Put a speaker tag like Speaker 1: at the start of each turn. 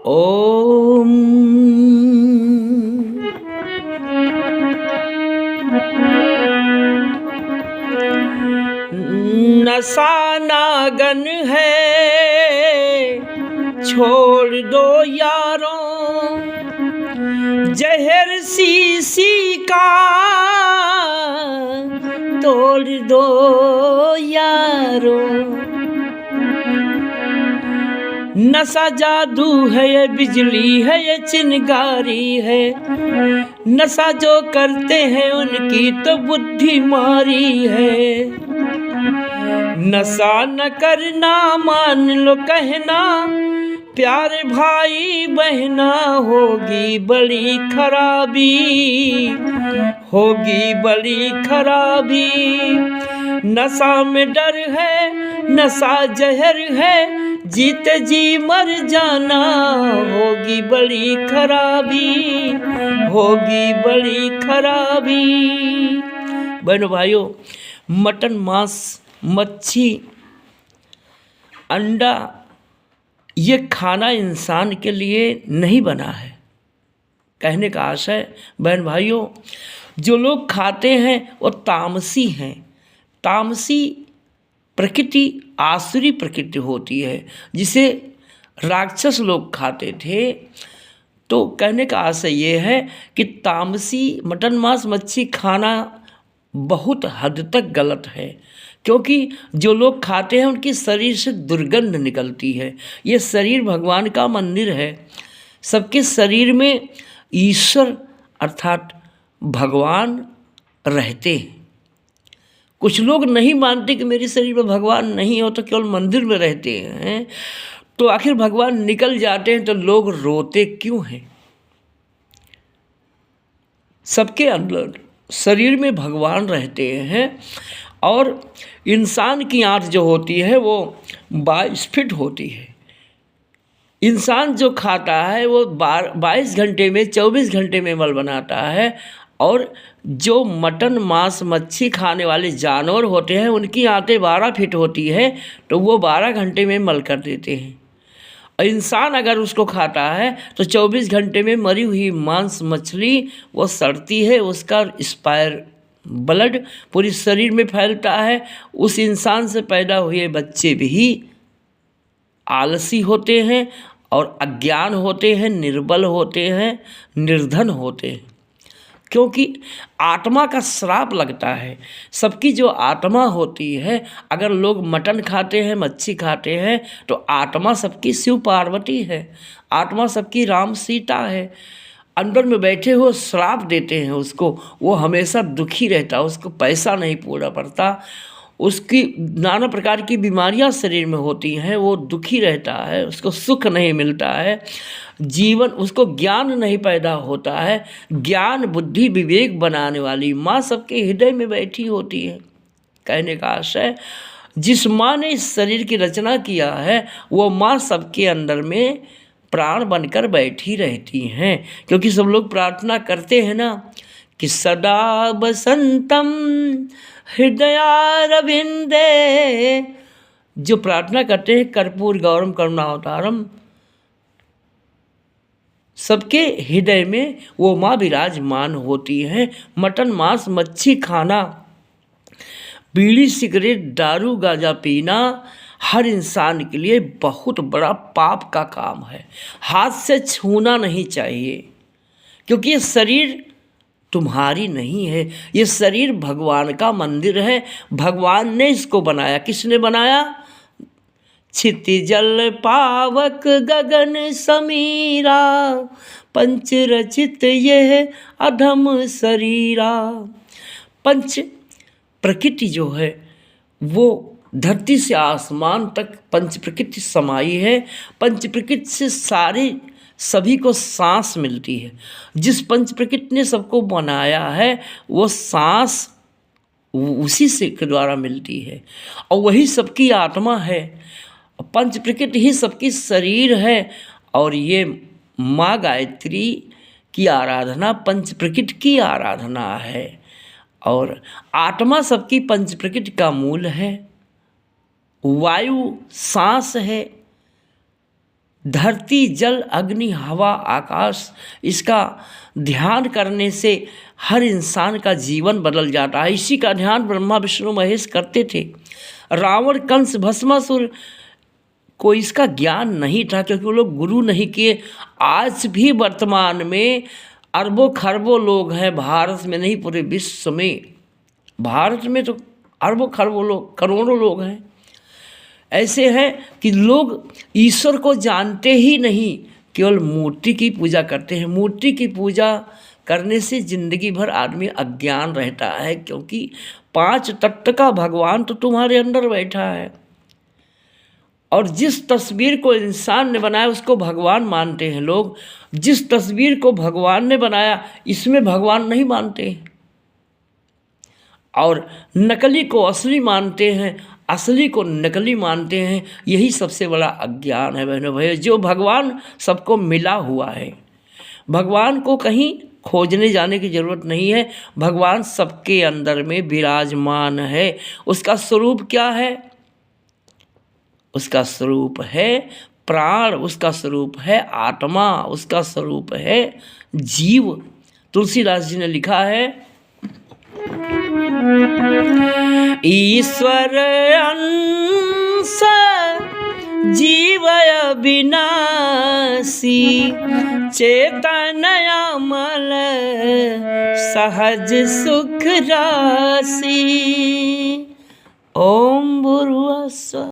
Speaker 1: ओम नशा नागन है छोड़ दो यारों, जहर शीशी का तोड़ दो यारों। नशा जादू है, ये बिजली है, ये चिनगारी है। नशा जो करते हैं उनकी तो बुद्धि मारी है। नशा न करना मान लो कहना, प्यारे भाई बहना होगी बड़ी खराबी, होगी बड़ी खराबी। नशा में डर है, नशा जहर है, जीते जी मर जाना होगी बड़ी खराबी, होगी बड़ी खराबी। बहनों भाइयों, मटन, मांस, मच्छी, अंडा ये खाना इंसान के लिए नहीं बना है। कहने का आशय बहन भाइयों, जो लोग खाते हैं वो तामसी हैं। तामसी प्रकृति आसुरी प्रकृति होती है, जिसे राक्षस लोग खाते थे। तो कहने का आशय ये है कि तामसी मटन, मांस, मच्छी खाना बहुत हद तक गलत है, क्योंकि जो लोग खाते हैं उनकी शरीर से दुर्गंध निकलती है। ये शरीर भगवान का मंदिर है। सबके शरीर में ईश्वर अर्थात भगवान रहते हैं। कुछ लोग नहीं मानते कि मेरे शरीर में भगवान नहीं हो, तो केवल मंदिर में रहते हैं। तो आखिर भगवान निकल जाते हैं तो लोग रोते क्यों हैं? सबके अंदर शरीर में भगवान रहते हैं। और इंसान की आँख जो होती है वो 22 फीट होती है। इंसान जो खाता है वो 22 घंटे में 24 घंटे में मल बनाता है। और जो मटन, मांस, मच्छी खाने वाले जानवर होते हैं उनकी आंतें 12 फीट होती है, तो वो 12 घंटे में मल कर देते हैं। और इंसान अगर उसको खाता है तो 24 घंटे में मरी हुई मांस मछली वो सड़ती है, उसका एक्सपायर ब्लड पूरी शरीर में फैलता है। उस इंसान से पैदा हुए बच्चे भी आलसी होते हैं और अज्ञान होते हैं, निर्बल होते हैं, निर्धन होते हैं, क्योंकि आत्मा का श्राप लगता है। सबकी जो आत्मा होती है, अगर लोग मटन खाते हैं, मच्छी खाते हैं, तो आत्मा सबकी शिव पार्वती है, आत्मा सबकी राम सीता है। अंदर में बैठे हो श्राप देते हैं उसको, वो हमेशा दुखी रहता है, उसको पैसा नहीं पूरा पड़ता, उसकी नाना प्रकार की बीमारियां शरीर में होती हैं, वो दुखी रहता है, उसको सुख नहीं मिलता है, जीवन उसको ज्ञान नहीं पैदा होता है। ज्ञान, बुद्धि, विवेक बनाने वाली माँ सबके हृदय में बैठी होती है। कहने का आशय, जिस माँ ने इस शरीर की रचना किया है वो माँ सबके अंदर में प्राण बनकर बैठी रहती हैं। क्योंकि सब लोग प्रार्थना करते हैं ना कि सदा बसंतम हृदयारविंदे, जो प्रार्थना करते हैं कर्पूर गौरम करुणावतारम, सबके हृदय में वो माँ विराजमान होती हैं। मटन, मांस, मच्छी खाना, बीड़ी, सिगरेट, दारू, गांजा पीना हर इंसान के लिए बहुत बड़ा पाप का काम है। हाथ से छूना नहीं चाहिए, क्योंकि ये शरीर तुम्हारी नहीं है, ये शरीर भगवान का मंदिर है। भगवान ने इसको बनाया। किसने बनाया? क्षिति जल पावक गगन समीरा, पंच रचित यह अधम शरीरा। पंच प्रकृति जो है वो धरती से आसमान तक पंच प्रकृति समाई है। पंच प्रकृति से सारे सभी को सांस मिलती है। जिस पंच प्रकृति ने सबको बनाया है वो सांस उसी से के द्वारा मिलती है, और वही सबकी आत्मा है। पंच प्रकृति ही सबकी शरीर है। और ये माँ गायत्री की आराधना पंच प्रकृति की आराधना है। और आत्मा सबकी पंच प्रकृति का मूल है। वायु सांस है, धरती, जल, अग्नि, हवा, आकाश, इसका ध्यान करने से हर इंसान का जीवन बदल जाता है। इसी का ध्यान ब्रह्मा विष्णु महेश करते थे। रावण, कंस, भस्मासुर को इसका ज्ञान नहीं था, क्योंकि वो लोग गुरु नहीं किए। आज भी वर्तमान में अरबों खरबों लोग हैं, भारत में नहीं पूरे विश्व में। भारत में तो अरबों खरबों लोग, करोड़ों लोग हैं, ऐसे हैं कि लोग ईश्वर को जानते ही नहीं, केवल मूर्ति की पूजा करते हैं। मूर्ति की पूजा करने से जिंदगी भर आदमी अज्ञान रहता है, क्योंकि 5 तत्व का भगवान तो तुम्हारे अंदर बैठा है। और जिस तस्वीर को इंसान ने बनाया उसको भगवान मानते हैं लोग। जिस तस्वीर को भगवान ने बनाया इसमें भगवान नहीं मानते, और नकली को असली मानते हैं, असली को नकली मानते हैं। यही सबसे बड़ा अज्ञान है बहनों भाइयों। जो भगवान सबको मिला हुआ है, भगवान को कहीं खोजने जाने की ज़रूरत नहीं है। भगवान सबके अंदर में विराजमान है। उसका स्वरूप क्या है? उसका स्वरूप है प्राण, उसका स्वरूप है आत्मा, उसका स्वरूप है जीव। तुलसीदास जी ने लिखा है, ईश्वर अंश जीवय विनाशी, चेतन अमल सहज सुख राशि। ओम भूर्भुवः स्वः।